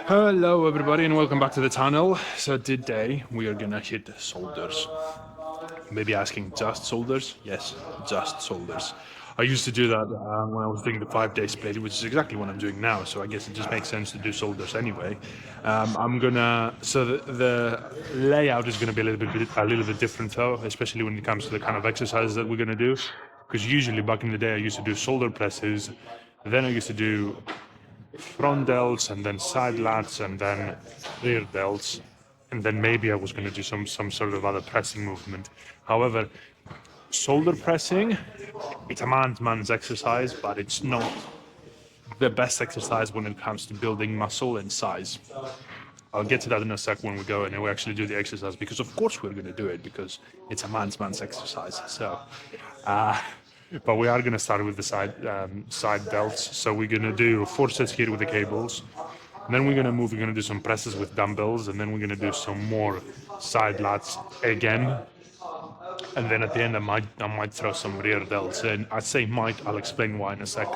Hello everybody and welcome back to the channel. So today we are gonna hit solders. Maybe asking just solders? Yes, just solders. I used to do that when I was doing the 5-day split, which is exactly what I'm doing now. So I guess it just makes sense to do solders anyway. The layout is gonna be a little bit different though, especially when it comes to the kind of exercises that we're gonna do. Because usually back in the day I used to do shoulder presses, then I used to do front delts and then side lats and then rear delts, and then maybe I was going to do some sort of other pressing movement. However, shoulder pressing, it's a man's exercise, but it's not the best exercise when it comes to building muscle and size. I'll get to that in a sec when we go and we actually do the exercise, because of course we're going to do it because it's a man's exercise. But we are going to start with the side delts. So we're going to do 4 sets here with the cables. And then we're going to move. We're going to do some presses with dumbbells, and then we're going to do some more side lats again. And then at the end, I might throw some rear delts in. I say might. I'll explain why in a sec.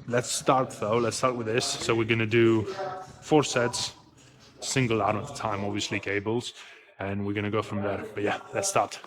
Let's start though. Let's start with this. So we're going to do 4 sets, single arm at a time, obviously cables, and we're going to go from there. But yeah, let's start.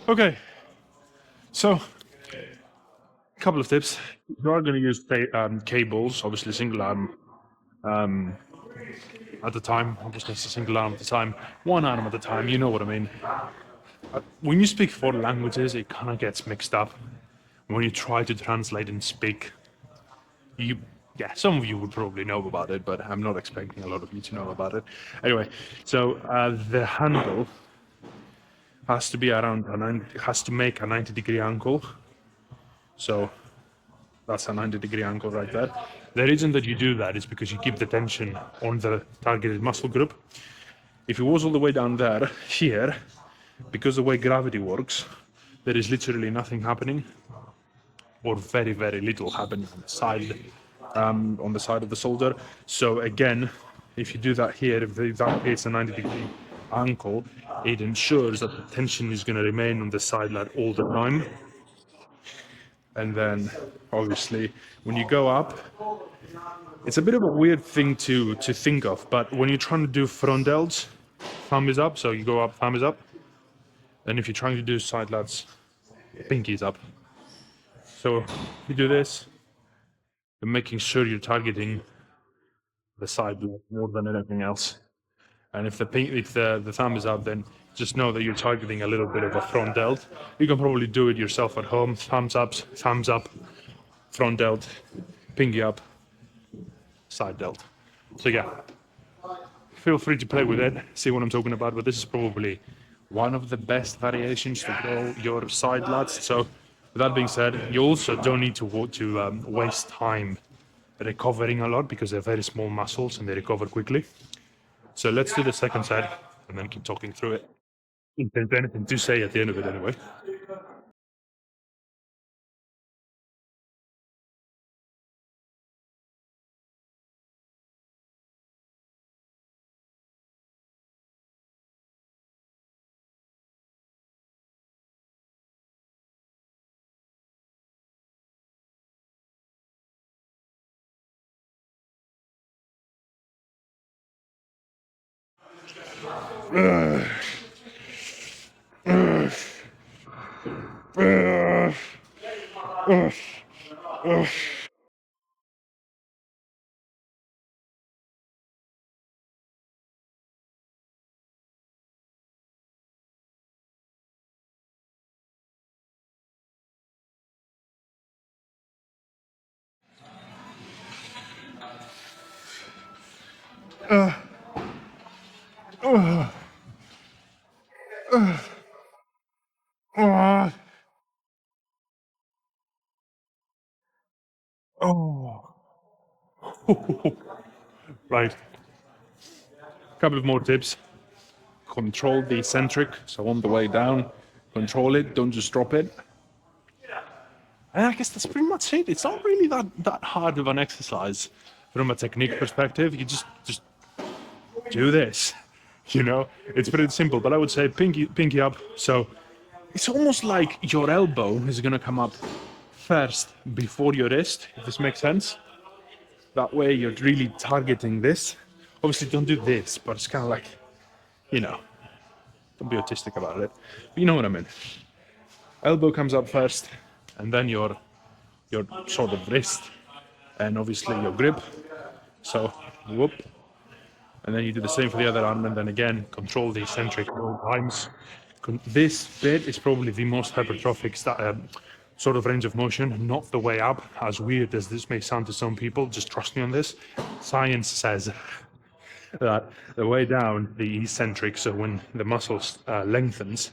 Okay, so a couple of tips. You are going to use cables, obviously single arm at the time. Obviously, it's a single arm at the time, one arm at a time. You know what I mean. When you speak foreign languages, it kind of gets mixed up. When you try to translate and speak, you, yeah, some of you would probably know about it, but I'm not expecting a lot of you to know about it. Anyway, so the handle has to be has to make a 90-degree angle. So that's a 90-degree angle right there. The reason that you do that is because you keep the tension on the targeted muscle group. If it was all the way down there, here, because the way gravity works, there is literally nothing happening, or very, very little happening on the side of the shoulder. So again, if you do that here, if that creates a 90-degree angle, it ensures that the tension is going to remain on the side lat all the time. And then, obviously, when you go up, it's a bit of a weird thing to think of, but when you're trying to do front delts, thumb is up, so you go up, thumb is up. And if you're trying to do side lats, pinky is up. So you do this, you're making sure you're targeting the side lat more than anything else. And if the thumb is up, then just know that you're targeting a little bit of a front delt. You can probably do it yourself at home. Thumbs up, front delt, pinky up, side delt. So yeah, feel free to play with it, see what I'm talking about, but this is probably one of the best variations to grow your side lats. So with that being said, you also don't need to waste time recovering a lot because they're very small muscles and they recover quickly. So let's do the second set and then keep talking through it. If there's anything to say at the end of it anyway. Oh. Right. Couple of more tips. Control the eccentric. So on the way down, control it. Don't just drop it. And I guess that's pretty much it. It's not really that hard of an exercise from a technique perspective. You just do this. You know, it's pretty simple. But I would say pinky up. So it's almost like your elbow is gonna come up first before your wrist, if this makes sense. That way you're really targeting this. Obviously, don't do this, but it's kind of like, you know, don't be autistic about it. But you know what I mean. Elbow comes up first, and then your sort of wrist, and obviously your grip. So whoop, and then you do the same for the other arm, and then again control the eccentric all times. This bit is probably the most hypertrophic sort of range of motion, not the way up. As weird as this may sound to some people, just trust me on this. Science says that the way down, the eccentric, so when the muscles lengthens,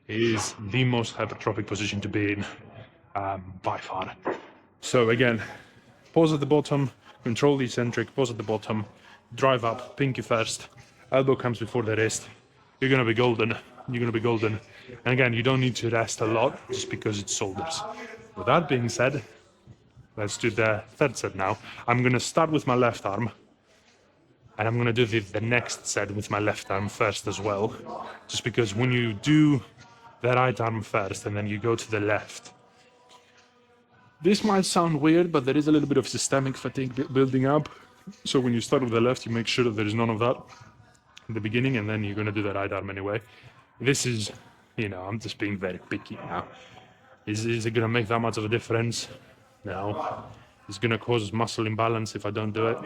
is the most hypertrophic position to be in by far. So again, pause at the bottom, control the eccentric, pause at the bottom, drive up, pinky first, elbow comes before the wrist. You're gonna be golden. You're gonna be golden. And again, you don't need to rest a lot just because it's shoulders. With that being said, let's do the third set now. I'm gonna start with my left arm, and I'm gonna do the next set with my left arm first as well. Just because when you do the right arm first and then you go to the left, this might sound weird, but there is a little bit of systemic fatigue building up. So when you start with the left, you make sure that there is none of that in the beginning, and then you're gonna do the right arm anyway. This is, I'm just being very picky now. Is it gonna make that much of a difference? No. It's gonna cause muscle imbalance if I don't do it.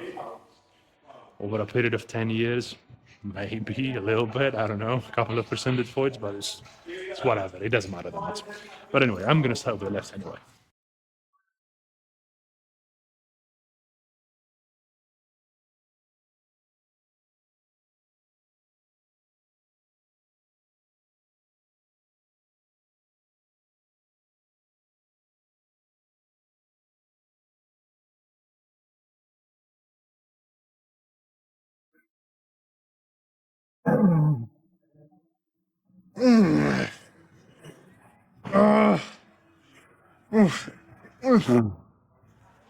Over a period of 10 years, maybe a little bit, I don't know, a couple of percentage points, but it's whatever. It doesn't matter that much. But anyway, I'm gonna start with the left anyway.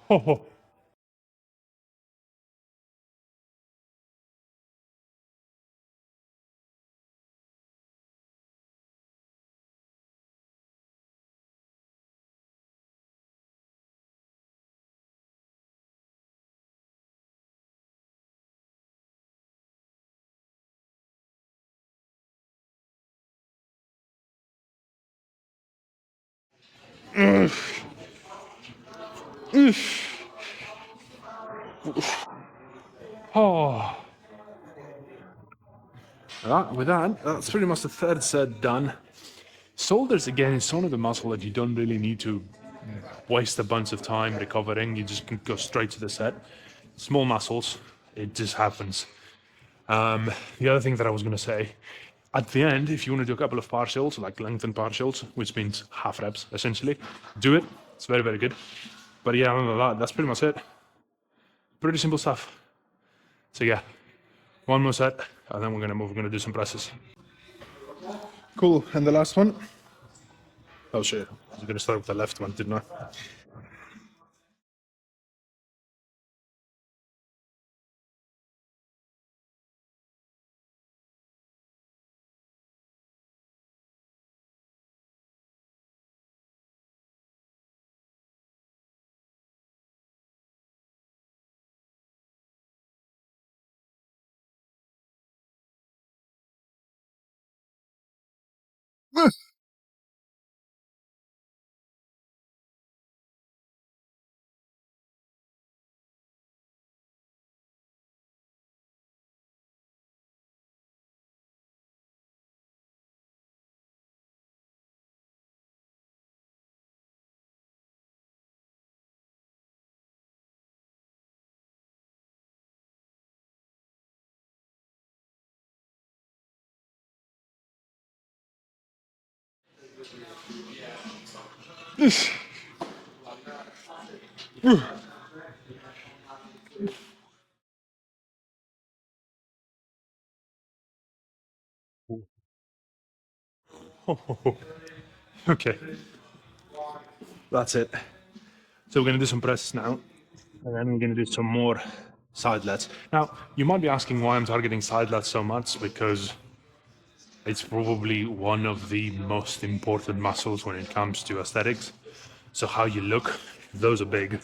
Oh, oh. With that, that's pretty much the third set done. Shoulders, again, is one of the muscle that you don't really need to waste a bunch of time recovering. You just can go straight to the set. Small muscles, it just happens. The other thing that I was going to say, at the end, if you want to do a couple of partials, like lengthened partials, which means half reps essentially, do it. It's very, very good. But yeah, other than that, that's pretty much it. Pretty simple stuff. So yeah, one more set, and then we're gonna move. We're gonna do some presses. Cool. And the last one. Oh shit! I was gonna start with the left one, didn't I? Okay, that's it. So we're gonna do some presses now, and then we're gonna do some more side lats. Now, you might be asking why I'm targeting side lats so much, because it's probably one of the most important muscles when it comes to aesthetics. So how you look, if those are big, it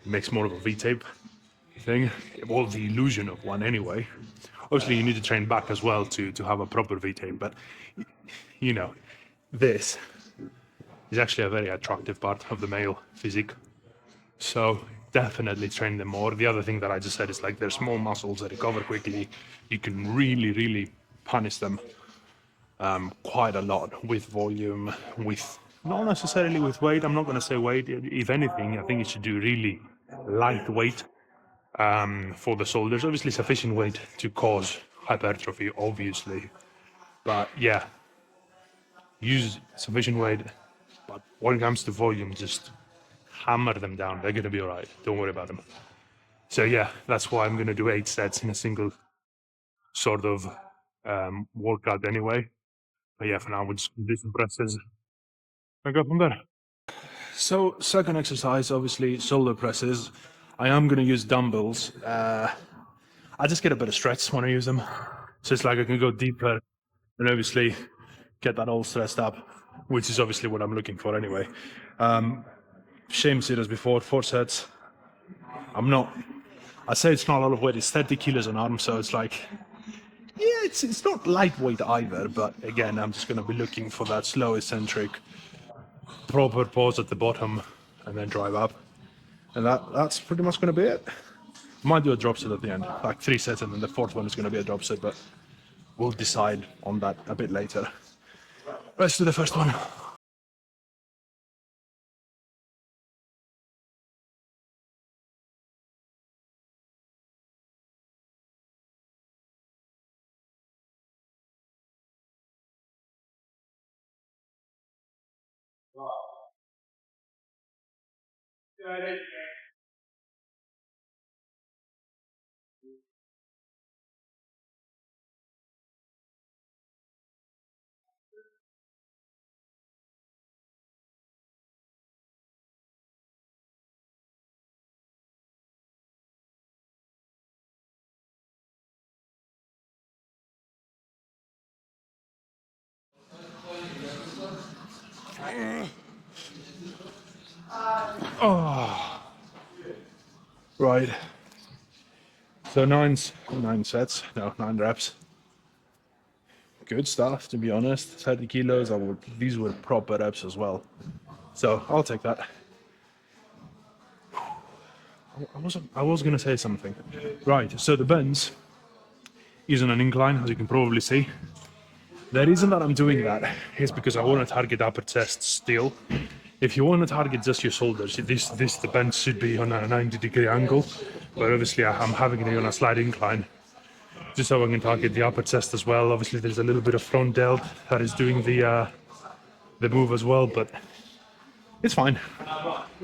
makes more of a V-tape thing, or the illusion of one anyway. Obviously, you need to train back as well to have a proper V-tape, but you know, this is actually a very attractive part of the male physique. So definitely train them more. The other thing that I just said is like they're small muscles that recover quickly. You can really, really punish them quite a lot with volume, with not necessarily with weight. I'm not going to say weight. If anything, I think you should do really lightweight for the shoulders. Obviously, sufficient weight to cause hypertrophy, obviously. But yeah, use sufficient weight. But when it comes to volume, just hammer them down. They're going to be all right. Don't worry about them. So yeah, that's why I'm going to do 8 sets in a single sort of workout anyway. But yeah, for now, we'll just do some presses and go from there. So second exercise, obviously shoulder presses. I am going to use dumbbells. I just get a bit of stretch when I use them. So it's like I can go deeper and obviously get that all stressed up, which is obviously what I'm looking for anyway. Same seat as before, 4 sets. I'm not, I say it's not a lot of weight, it's 30 kilos on arm, so it's like, yeah, it's not lightweight either, but again, I'm just going to be looking for that slow, eccentric, proper pause at the bottom and then drive up. And that's pretty much going to be it. Might do a drop set at the end, like 3 sets, and then the fourth one is going to be a drop set, but we'll decide on that a bit later. Let's do the first one. Right. So 9 sets, no, 9 reps. Good stuff, to be honest. 30 kilos. These were proper reps as well. So I'll take that. I was gonna say something. Right. So the bends is on an incline, as you can probably see. The reason that I'm doing that is because I want to target upper chest still. If you want to target just your shoulders, the bend should be on a 90-degree angle, but obviously I'm having it on a slight incline, just so I can target the upper chest as well. Obviously, there's a little bit of front delt that is doing the move as well, but it's fine.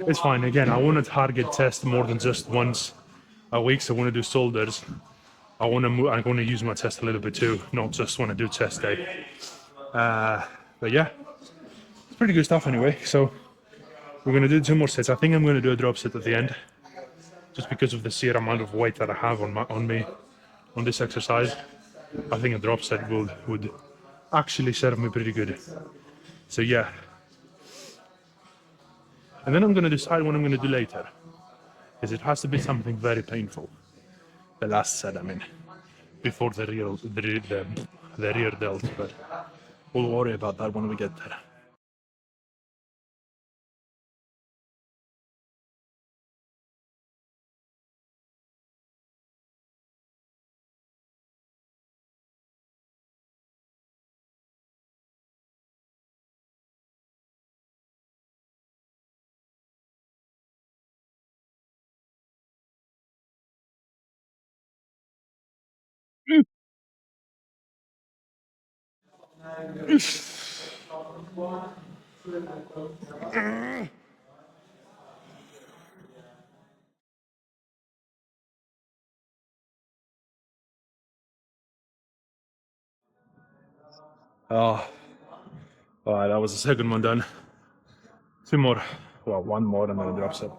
It's fine. Again, I want to target chest more than just once a week. So I want to do shoulders. I want to move. I want to use my chest a little bit too, not just want to do chest day. But yeah, it's pretty good stuff anyway. So we're gonna do 2 more sets. I think I'm gonna do a drop set at the end, just because of the sheer amount of weight that I have on me on this exercise. I think a drop set would actually serve me pretty good. So yeah, and then I'm gonna decide what I'm gonna do later, because it has to be something very painful. The last set, I mean, before the rear delt, but we'll worry about that when we get there. Oh, all right, that was the second one done. Two more, well, one more and then a drop set.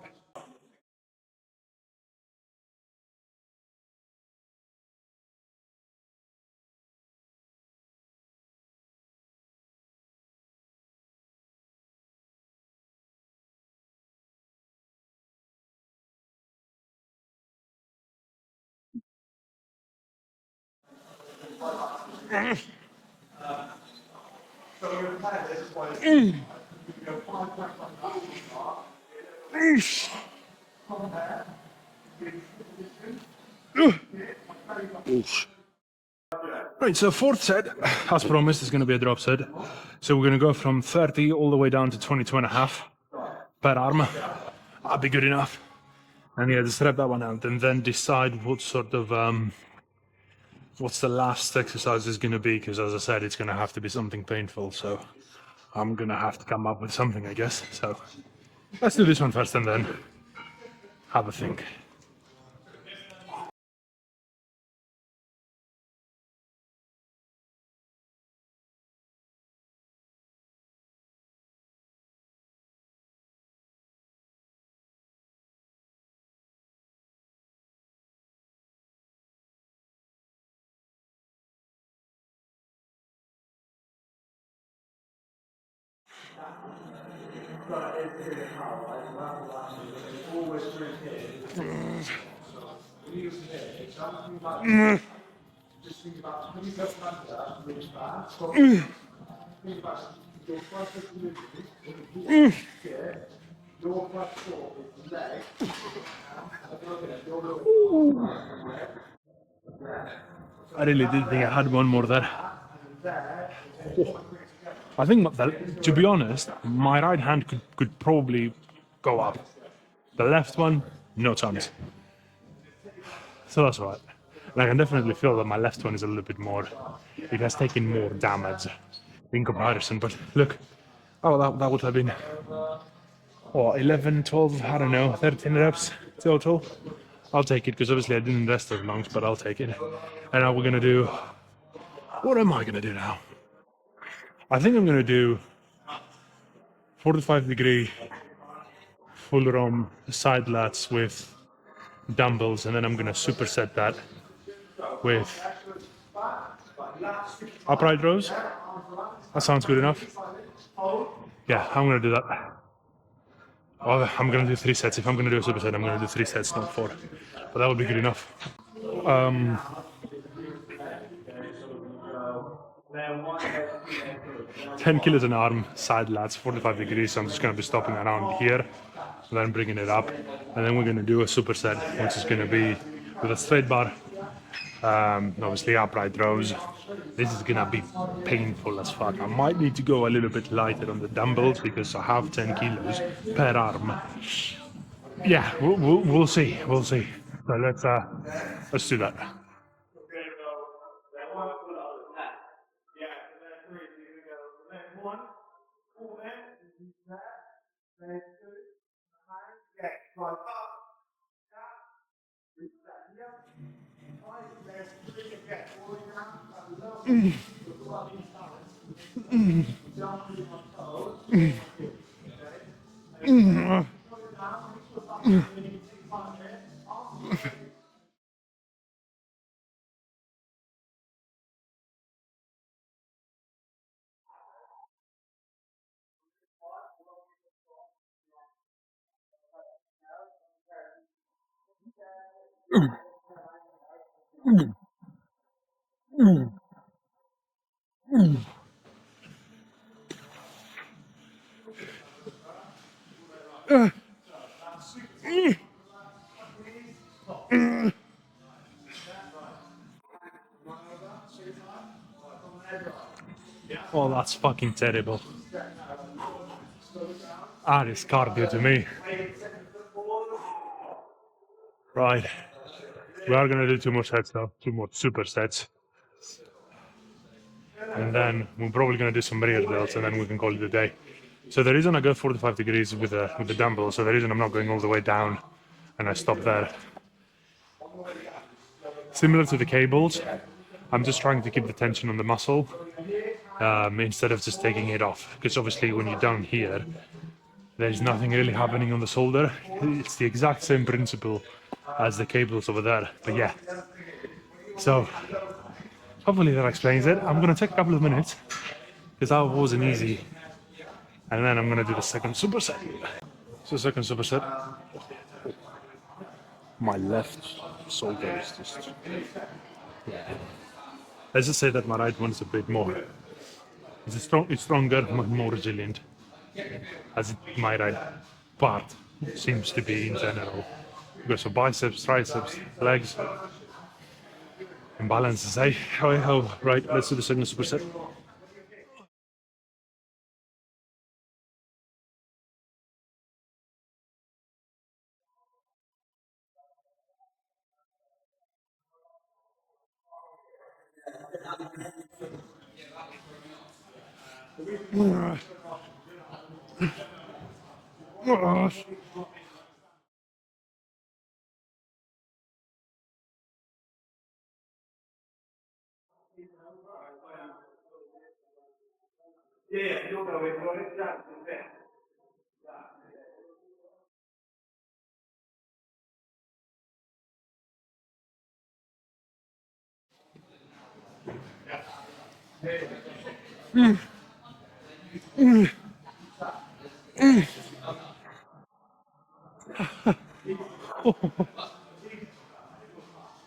Right, so fourth set, as promised, is going to be a drop set. So we're going to go from 30 all the way down to 22 and a half per arm. That'll be good enough. And yeah, just rep that one out and then decide what sort of, what's the last exercise is going to be, because as I said, it's going to have to be something painful. So I'm going to have to come up with something, I guess. So let's do this one first and then have a think. I really did think I had one more there. I think, to be honest, my right hand could probably go up. The left one, no chance. So that's right. And I can definitely feel that my left one is a little bit more, it has taken more damage in comparison. But look, oh, that would have been, what, 11, 12, I don't know, 13 reps total. I'll take it, because obviously I didn't rest as long, but I'll take it. And now we're going to do, what am I going to do now? I think I'm going to do 45-degree full ROM side lats with dumbbells, and then I'm going to superset that with upright rows. That sounds good enough. Yeah, I'm going to do that. Oh, I'm going to do 3 sets. If I'm going to do a superset, I'm going to do 3 sets, not 4. But that would be good enough. 10 kilos an arm, side lats, 45 degrees. So I'm just going to be stopping around here, and then bringing it up. And then we're going to do a superset, which is going to be with a straight bar, obviously upright rows. This is gonna be painful as fuck. I might need to go a little bit lighter on the dumbbells because I have 10 kilos per arm. Yeah, we'll see. We'll see. So let's do that. Oh, that's fucking terrible. That is cardio to me. Right. We are gonna do 2 more sets now. 2 more super sets. and then we're probably gonna do some rear delts, and then we can call it a day. So the reason I go 45 degrees with the dumbbell, so the reason I'm not going all the way down and I stop there, similar to the cables, I'm just trying to keep the tension on the muscle instead of just taking it off. Because obviously when you're down here, there's nothing really happening on the shoulder. It's the exact same principle as the cables over there. But yeah, so hopefully that explains it. I'm gonna take a couple of minutes because that wasn't easy, and then I'm gonna do the second superset. So second superset, my left shoulder is just. Let's just say that my right one is a bit more. It's stronger, more resilient, as my right part seems to be in general. Because of biceps, triceps, legs, imbalances. Oh, right, let's do the second superset.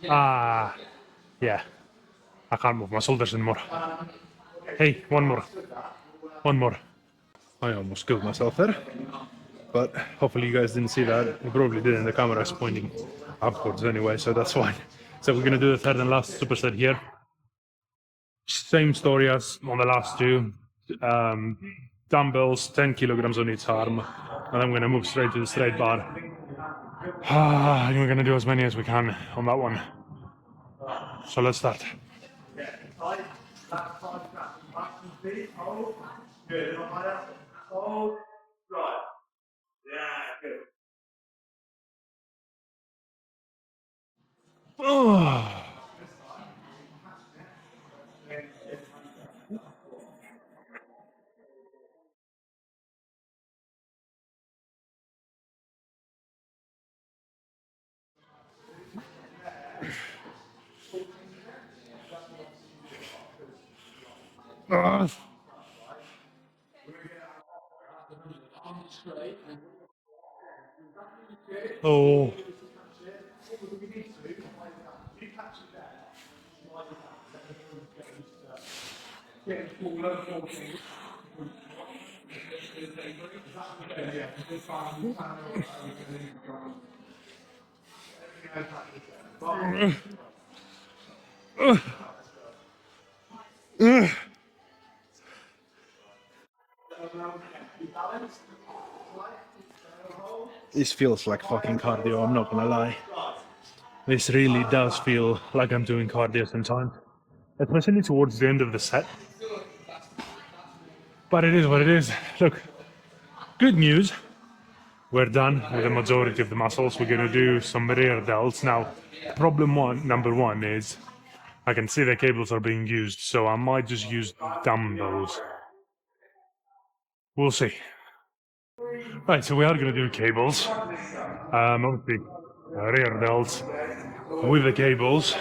Ah, yeah, I can't move my shoulders anymore. Hey, one more. One more. I almost killed myself there. But hopefully you guys didn't see that. You probably didn't. The camera is pointing upwards anyway, so that's fine. So we're gonna do the third and last superset here. Same story as on the last two. Um, Dumbbells, 10 kilograms on each arm, and I'm gonna move straight to the straight bar. And we're gonna do as many as we can on that one. So let's start. Oh. Oh. This feels like fucking cardio, I'm not gonna lie. This really does feel like I'm doing cardio sometimes. Especially towards the end of the set. But it is what it is. Look, good news. We're done with the majority of the muscles. We're gonna do some rear delts. Now, number one is I can see the cables are being used, so I might just use dumbbells. We'll see. Right, so we are gonna do cables. Obviously, rear delts with the cables.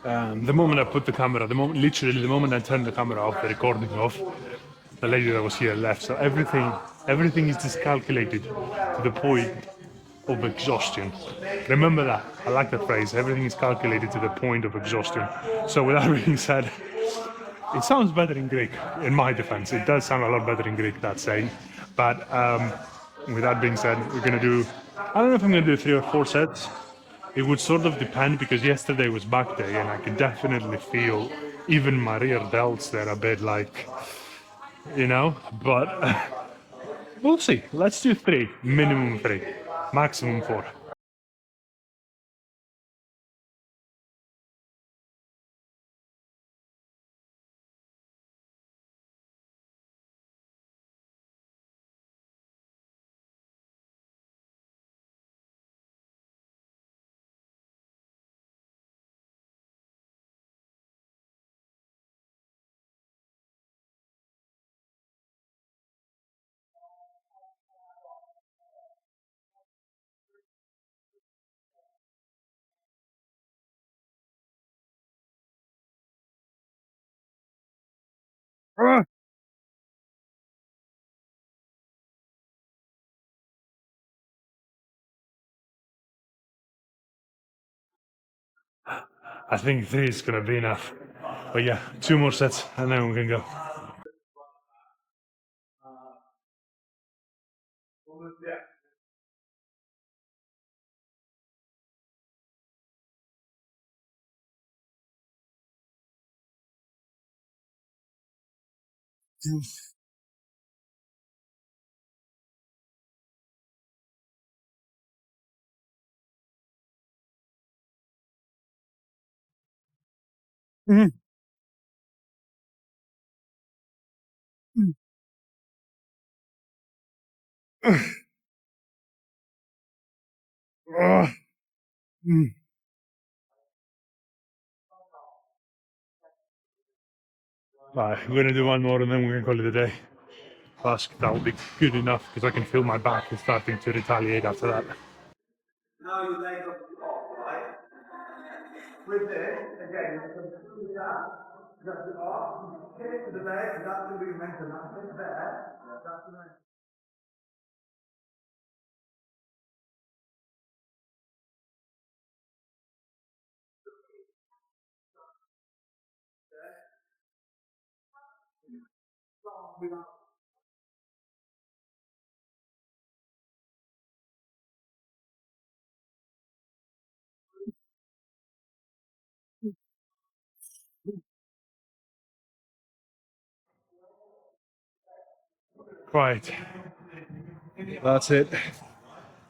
The moment I put the camera, literally the moment I turned the camera off, the recording off, the lady that was here left. So everything is just calculated to the point of exhaustion. Remember that. I like that phrase. Everything is calculated to the point of exhaustion. So with that being said, it sounds better in Greek. In my defense, it does sound a lot better in Greek, that saying. But with that being said, we're gonna do. I don't know if I'm gonna do 3 or 4 sets. It would sort of depend because yesterday was back day and I could definitely feel even my rear delts there a bit like, but we'll see. Let's do 3, minimum 3, maximum 4. I think 3 is gonna be enough. But yeah, 2 more sets and then we can go. Right, we're gonna do one more and then we're gonna call it a day. That will be good enough because I can feel my back is starting to retaliate after that. Now your leg up off, right? With this, again, you can pull it out, just it off, kick it to the leg, and that's going to be momentum. That's it there. That's the momentum. Right, that's it.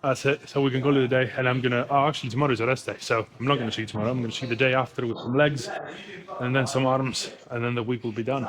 That's it. So we can call it a day. And I'm gonna. Oh, actually, tomorrow's a rest day, so I'm not gonna see tomorrow. I'm gonna see the day after with some legs, and then some arms, and then the week will be done.